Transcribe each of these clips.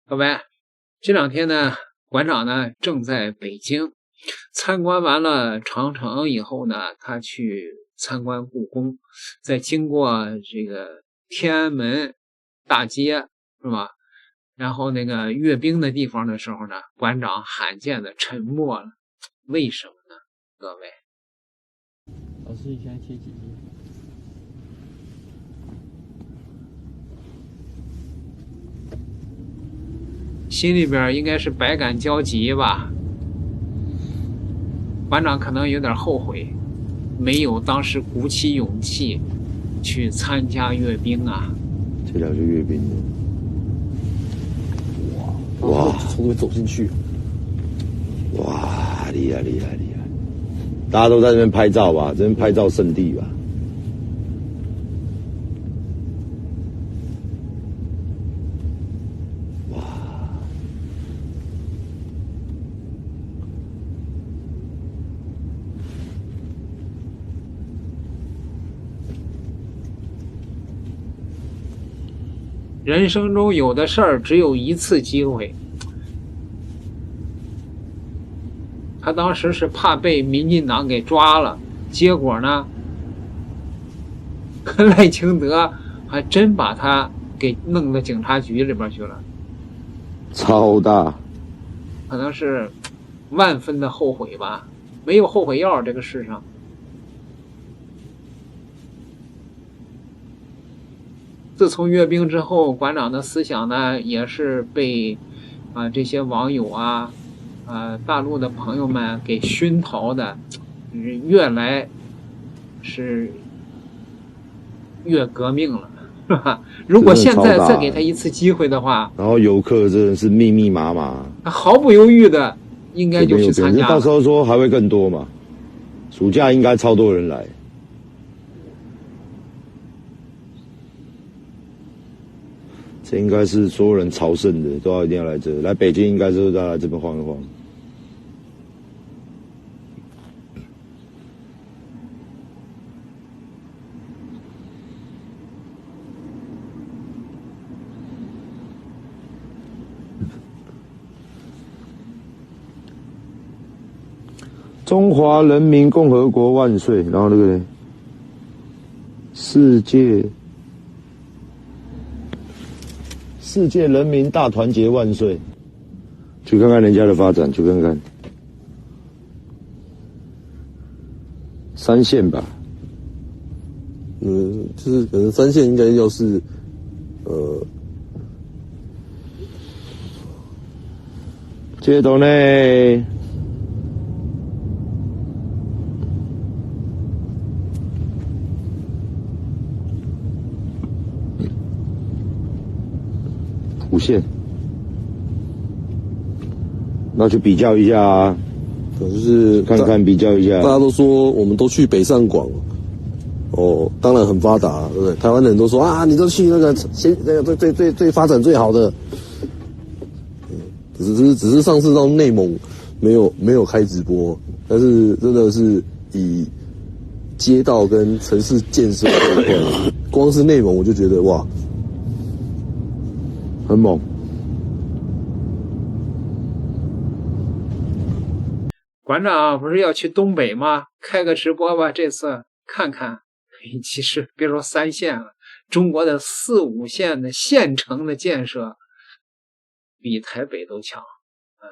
各位，这两天呢，馆长呢正在北京参观完了长城以后呢，他去参观故宫，在经过这个天安门大街是吧？然后那个阅兵的地方的时候呢，馆长罕见的沉默了，为什么呢？各位，老师，你现在贴几页？心里边应该是百感交集吧。馆长可能有点后悔，没有当时鼓起勇气去参加阅兵啊。这条就阅兵的。哇！从这边走进去。哇，厉害厉害厉害！大家都在这边拍照吧，这边拍照圣地吧。人生中有的事儿只有一次机会。他当时是怕被民进党给抓了，结果呢，赖清德还真把他给弄到警察局里边去了。超大，可能是万分的后悔吧，没有后悔药这个世上。自从阅兵之后，馆长的思想呢，也是被这些网友大陆的朋友们给熏陶的，越来是越革命了，是吧？如果现在再给他一次机会的话，然后游客真的是密密麻麻，他毫不犹豫的应该就去参加了。到时候说还会更多嘛，暑假应该超多人来。这应该是所有人朝圣的，都要一定要来这，来北京应该是要来这边晃一晃。中华人民共和国万岁！然后那个世界人民大团结万岁！去看看人家的发展，去看看三线吧。就是可能三线应该要是，接头呢？五线，那去比较一下啊，就是看看比较一下。大家都说我们都去北上广，当然很发达，对不对？台湾人都说啊，你都去那个最发展最好的，只是上次到内蒙没有开直播，但是真的是以街道跟城市建设这一块，光是内蒙我就觉得哇。很猛。馆长不是要去东北吗？开个直播吧，这次看看。其实别说三线了，中国的4、5线的县城的建设比台北都强啊。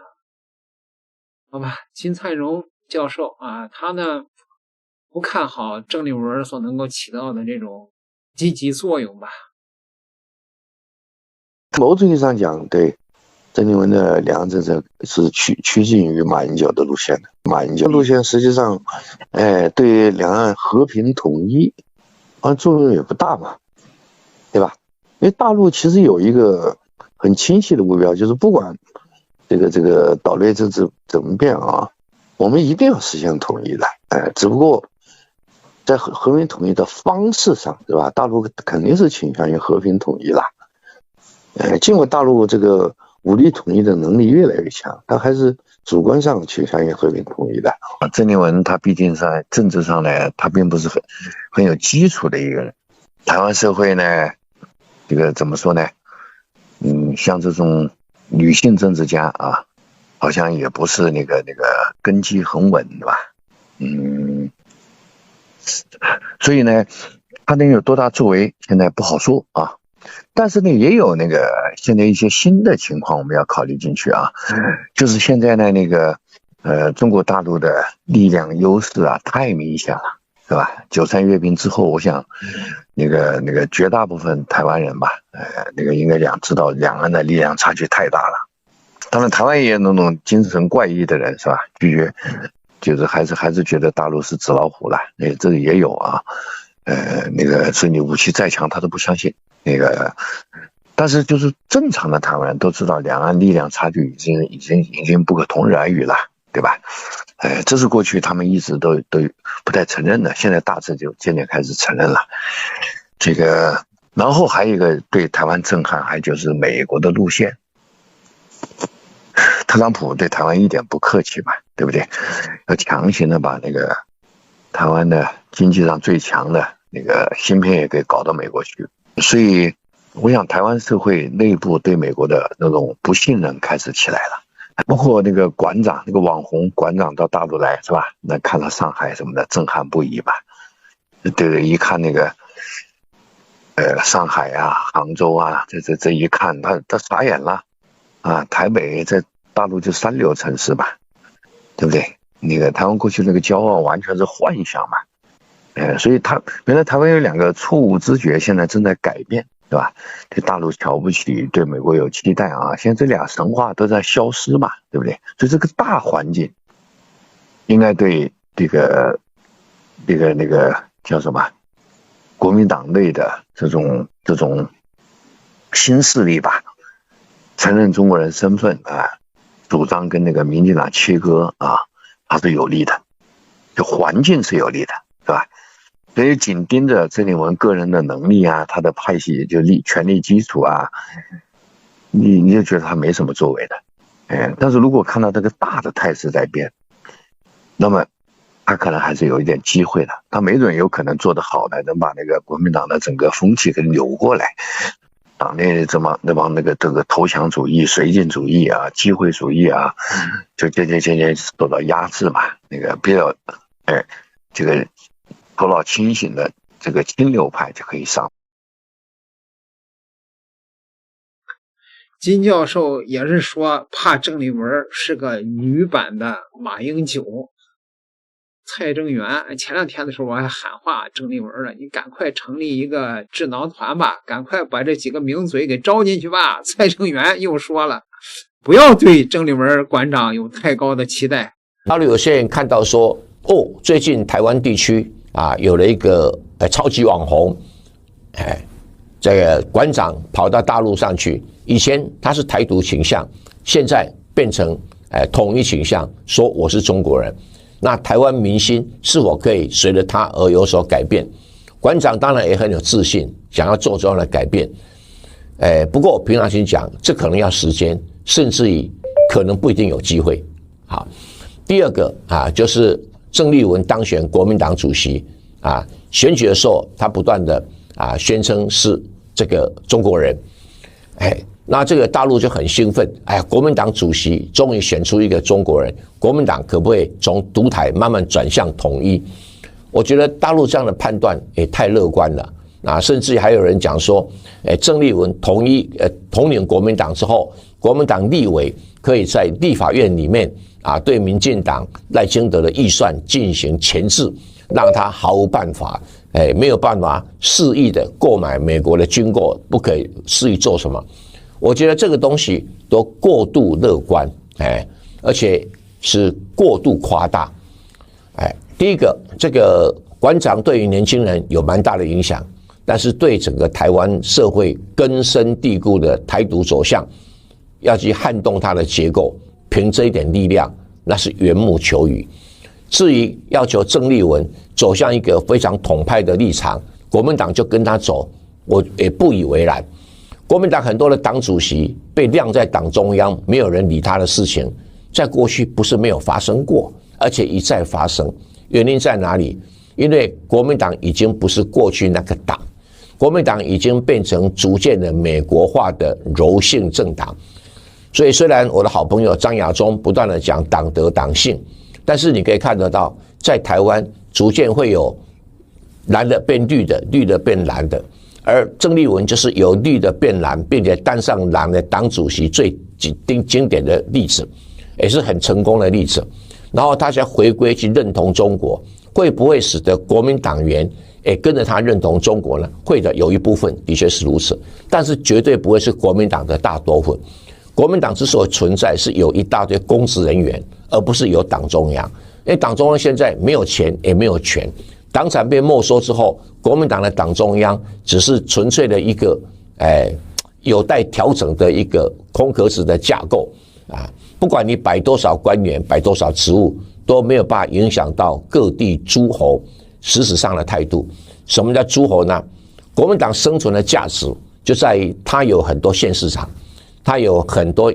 好吧，金灿荣教授他呢不看好郑丽文所能够起到的这种积极作用吧。某种意义上讲，对郑丽文的两岸政策是趋近于马英九的路线的。马英九路线实际上，对两岸和平统一，作用也不大嘛，对吧？因为大陆其实有一个很清晰的目标，就是不管这个岛内政治怎么变我们一定要实现统一的。只不过在和平统一的方式上，对吧？大陆肯定是倾向于和平统一啦。尽管大陆这个武力统一的能力越来越强，他还是主观上倾向于和平统一的。郑丽文他毕竟在政治上呢，他并不是很有基础的一个人。台湾社会呢，这个怎么说呢？像这种女性政治家啊，好像也不是那个根基很稳，对吧？所以呢，他能有多大作为，现在不好说啊。但是呢，也有现在一些新的情况我们要考虑进去啊，就是现在呢中国大陆的力量优势啊太明显了，是吧？93阅兵之后，我想绝大部分台湾人吧，应该知道两岸的力量差距太大了。当然，台湾也有那种精神怪异的人，是吧？就是还是觉得大陆是纸老虎了，这个也有啊。所以你武器再强，他都不相信。但是就是正常的台湾人都知道，两岸力量差距已经不可同日而语了，对吧？这是过去他们一直都不太承认的，现在大致就渐渐开始承认了。然后还有一个对台湾震撼，还就是美国的路线。特朗普对台湾一点不客气嘛，对不对？要强行的把台湾的经济上最强的芯片也给搞到美国去，所以我想台湾社会内部对美国的那种不信任开始起来了。包括馆长，网红馆长到大陆来，是吧？那看到上海什么的，震撼不已吧？对，一看上海啊、杭州啊，这一看他傻眼了啊！台北在大陆就三流城市吧，对不对？台湾过去骄傲完全是幻想嘛，所以原来台湾有两个错误知觉，现在正在改变，对吧？对大陆瞧不起，对美国有期待啊，现在这俩神话都在消失嘛，对不对？所以这个大环境应该对叫什么国民党内的这种新势力吧，承认中国人身份啊，主张跟民进党切割啊，它是有利的，就环境是有利的，是吧？所以紧盯着郑丽文个人的能力啊，他的派系权力基础啊，你就觉得他没什么作为的，但是如果看到这个大的态势在变，那么他可能还是有一点机会的，他没准有可能做得好的，能把国民党的整个风气给扭过来，党内这帮这个投降主义、绥靖主义啊、机会主义啊，就渐渐受到压制嘛，比较头脑清醒的清流派就可以上。金教授也是说，怕郑丽文是个女版的马英九。蔡正元前两天的时候我还喊话郑丽文了，你赶快成立一个智囊团吧，赶快把这几个名嘴给招进去吧。蔡正元又说了，不要对郑丽文馆长有太高的期待。大陆有些人看到说，最近台湾地区啊有了一个超级网红，这个馆长跑到大陆上去，以前他是台独倾向，现在变成统一倾向，说我是中国人。那台湾民心是否可以随着他而有所改变？馆长当然也很有自信，想要做这样的改变。不过平常心讲，这可能要时间，甚至于可能不一定有机会。好，第二个啊，就是郑丽文当选国民党主席啊，选举的时候他不断的宣称是这个中国人，那这个大陆就很兴奋，国民党主席终于选出一个中国人，国民党可不可以从独台慢慢转向统一？我觉得大陆这样的判断也太乐观了甚至还有人讲说，郑丽文统领国民党之后，国民党立委可以在立法院里面对民进党赖清德的预算进行钳制，让他毫无办法，没有办法肆意的购买美国的军购，不可以肆意做什么。我觉得这个东西都过度乐观，而且是过度夸大。第一个，这个馆长对于年轻人有蛮大的影响，但是对整个台湾社会根深蒂固的台独走向，要去撼动它的结构，凭这一点力量，那是缘木求鱼。至于要求郑丽文走向一个非常统派的立场，国民党就跟他走，我也不以为然。国民党很多的党主席被晾在党中央，没有人理他的事情，在过去不是没有发生过，而且一再发生。原因在哪里？因为国民党已经不是过去那个党，国民党已经变成逐渐的美国化的柔性政党。所以虽然我的好朋友张亚中不断的讲党德党性，但是你可以看得到，在台湾逐渐会有蓝的变绿的，绿的变蓝的，而郑丽文就是由绿的变蓝，并且当上蓝的党主席最经典的例子，也是很成功的例子。然后他才回归去认同中国，会不会使得国民党员也跟着他认同中国呢？会的，有一部分的确是如此，但是绝对不会是国民党的大多数。国民党之所以存在，是有一大堆公职人员，而不是有党中央。因为党中央现在没有钱也没有权，党产被没收之后，国民党的党中央只是纯粹的一个有待调整的一个空壳子的架构啊。不管你摆多少官员，摆多少职务，都没有办法影响到各地诸侯实质上的态度。什么叫诸侯呢？国民党生存的价值就在于它有很多县市长，它有很多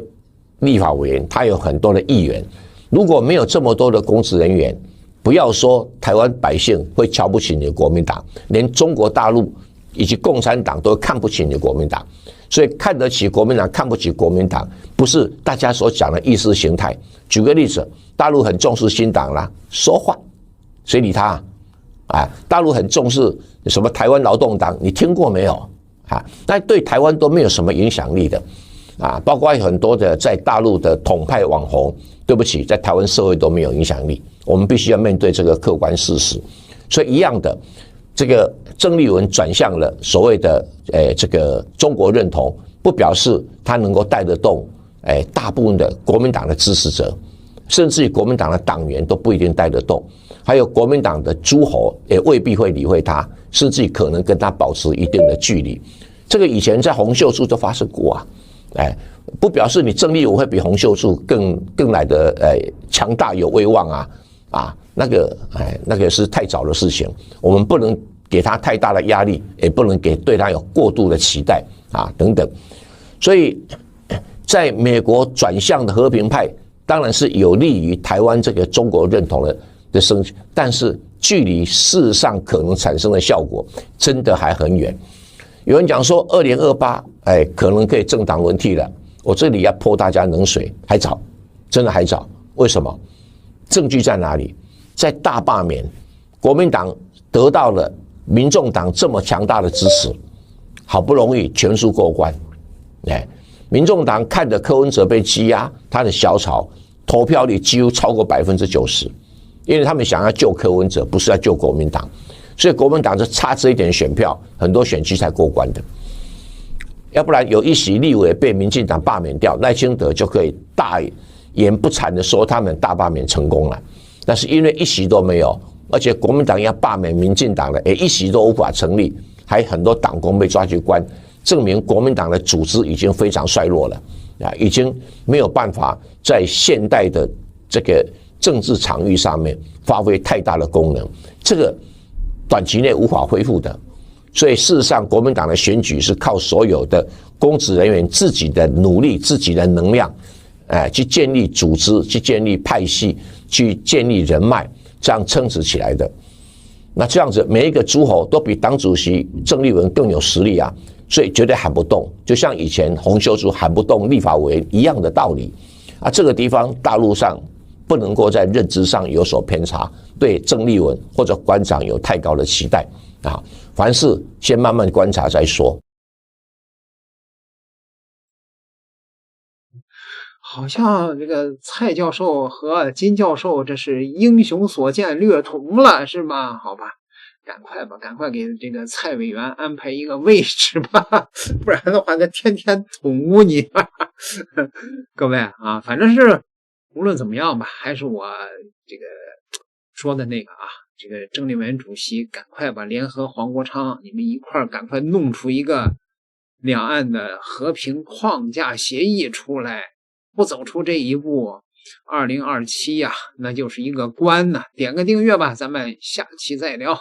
立法委员，它有很多的议员。如果没有这么多的公职人员，不要说台湾百姓会瞧不起你的国民党，连中国大陆以及共产党都看不起你的国民党。所以看得起国民党，看不起国民党，不是大家所讲的意识形态。举个例子，大陆很重视新党啦，说话，谁理他啊？大陆很重视什么台湾劳动党，你听过没有啊？但对台湾都没有什么影响力的啊，包括很多的在大陆的统派网红，对不起，在台湾社会都没有影响力。我们必须要面对这个客观事实。所以一样的，这个郑丽文转向了所谓的这个中国认同，不表示他能够带得动大部分的国民党的支持者，甚至于国民党的党员都不一定带得动，还有国民党的诸侯也未必会理会他，甚至于可能跟他保持一定的距离。这个以前在洪秀柱就发生过啊，不表示你郑丽文会比洪秀柱更来的强大有威望啊，那个是太早的事情，我们不能给他太大的压力，也不能对他有过度的期待啊等等。所以在美国转向的和平派当然是有利于台湾这个中国认同的升级，但是距离事实上可能产生的效果真的还很远。有人讲说2028可能可以政党轮替了，我这里要泼大家冷水，还早，真的还早。为什么？证据在哪里？在大罢免，国民党得到了民众党这么强大的支持，好不容易全数过关，民众党看着柯文哲被羁押，他的小草投票率几乎超过90%，因为他们想要救柯文哲，不是要救国民党，所以国民党就差这一点选票，很多选区才过关的。要不然有一席立委被民进党罢免掉，赖清德就可以大言不惭的说他们大罢免成功了。但是因为一席都没有，而且国民党要罢免民进党的，一席都无法成立，还很多党工被抓去关，证明国民党的组织已经非常衰弱了已经没有办法在现代的这个政治场域上面发挥太大的功能，这个短期内无法恢复的。所以事实上，国民党的选举是靠所有的公职人员自己的努力、自己的能量，去建立组织、去建立派系、去建立人脉，这样撑持起来的。那这样子，每一个诸侯都比党主席郑丽文更有实力啊，所以绝对喊不动，就像以前洪秀柱喊不动立法委员一样的道理啊。这个地方大陆上不能够在认知上有所偏差，对郑丽文或者馆长有太高的期待啊。凡事先慢慢观察再说。好像这个蔡教授和金教授这是英雄所见略同了，是吗？好吧，赶快吧，赶快给这个蔡委员安排一个位置吧，不然的话他天天捅污你。各位啊，反正是无论怎么样吧，还是我这个说的那个啊，这个郑丽文主席赶快吧，联合黄国昌，你们一块儿赶快弄出一个两岸的和平框架协议出来。不走出这一步，2027呀，那就是一个关呐。点个订阅吧，咱们下期再聊。